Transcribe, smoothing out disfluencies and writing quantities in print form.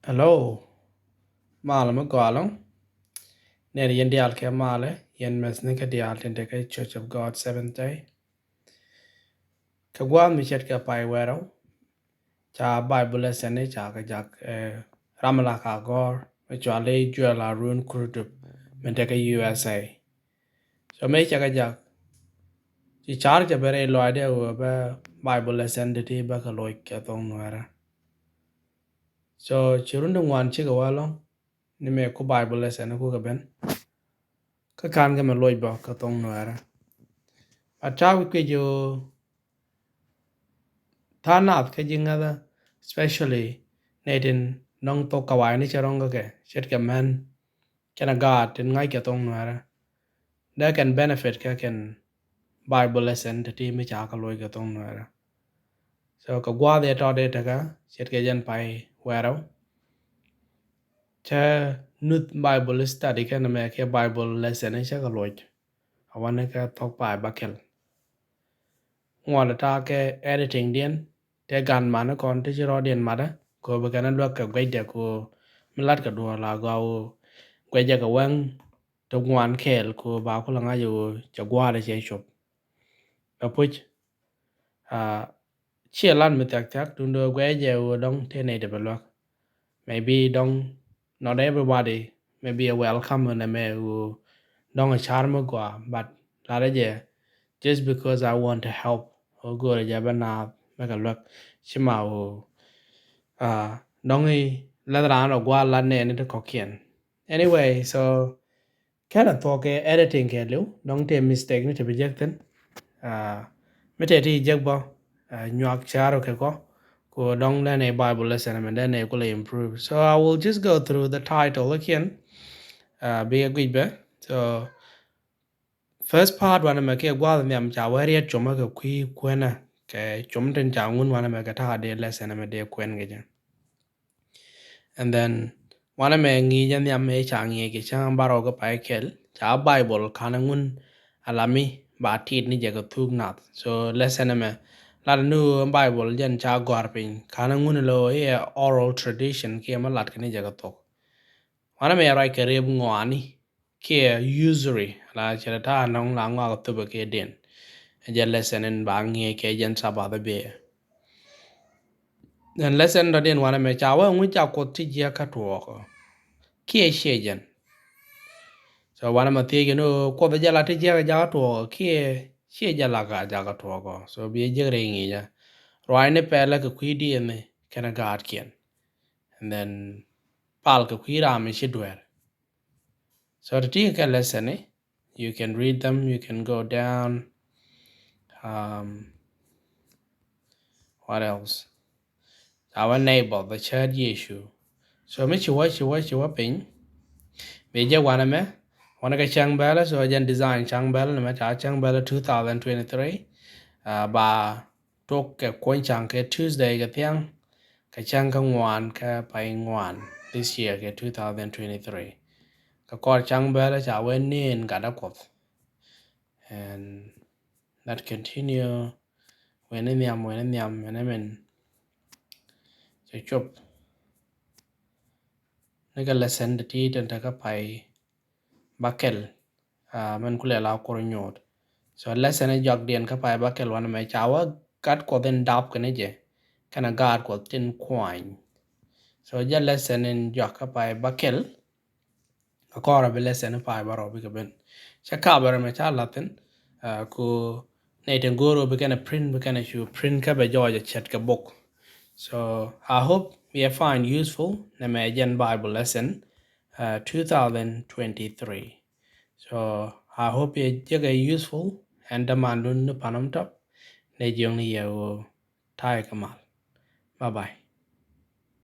Hello, Malama Gwalong. Neri Yendial ke Male, Yen Mesnika Dial Tindeke Church of God 7th-day. Kagwan Michet ka Pai Wero, Cha Bible lesson cha kajak Ramalaka Gor, which are lay Juela Rune Kurutup, Menteka USA. So make Chakajak. She charge a very low idea over Bible lesson the tea back a loik kathong nuera. So Chirundung one chigawalong, Nime ko Bible lesson a cook ka kan ga ma loy ba ka tong no ara a ta wi ke jo ta na ke jinga da especially nedin nong to ka wai ni charong ga ke chet ka man kana ga tin ngai ka tong no ara da can benefit ka can bible lesson te ti mi cha ka loy ka tong no ara so ka gwa de ta de ta ga chet ke jan pai wero cha nut bible study ka na me ke bible lesson ni cha ka loy awan ka tok pai ba kel ngwa ta ke editing dien te gan mana kon te chiro dien mada ko be kana lwa ka gwe de ko milat ka do la ga o gwe de ka wang to ngwan kel ko ba ko la nga yo cha gwa de che shop ka puch a che lan mi tak tak tun do gwe je o dong te ne de belwa maybe dong not everybody maybe a welcome and me o dong a charm gwa but la de just because I want to help or go to jabana make a look chima o dong I let ran or gwa la ne ni to kokien anyway so kind of talk editing ke lu dong te mistake ni to be jekten me te ti jekbo nyak charo ke ko dong le ne bible lesson and then ne ko improve so I will just go through the title again be a good bit so first part one me ke gwa me am cha wari choma ke kui kwena ke chom ten cha ngun one me ka ta de lesson me de kwen ge and then one me ngi jan yam me cha ngi ke cha baro ko pai kel cha bible kana ngun alami ba tit ni je ko thuk nat so lesson me la nu bible jan cha gor pin kana ngun lo oral tradition ke ma lat ke ni je ko tok one me ra ke reb ngwani ke usury la chera ta nong la ngwa ko tuba ke den je lesson en ba ngi ke jen sa ba be then lesson do den wana me cha wa ngi cha ko ti je ka to ko ke she jen so wana ma te no ko be jala ti je ja to ke she jala ga ja ka to ko so be je re ngi ja roi ne pe la ko kwi di me kana ga kien and then pal ko kwi ra me shi dwer so to take a lesson you can read them you can go down what else our neighbor the third issue so me chi pin be je wana me wana ka chang bala so jan design chang bala na cha chang bala 2023 ba tok ke kon chang ke Tuesday ke tiang ka chang ka ngwan ka pai ngwan this year ke 2023 ka kor chang bala cha wen nin ga da ko and that continue when nyam and I mean che chop na ga lesson de ti den ta ka pai bakel man kule la ko nyot so lesson e jog dien ka pai bakel wan me chawa kat ko den dap kene je kana gar ko tin kwany so ja lesson en jog ka pai bakel ko ra be lesson pai baro bi ben cha ka bar me cha latin ko ne den goro be kana print be kana shu print ka be joja chat ka book so I hope we find useful na me gen bible lesson 2023 so I hope you get useful and dämandun Panɔm Kɔaŋ Tɔp ne jong ni yo tai kamal bye bye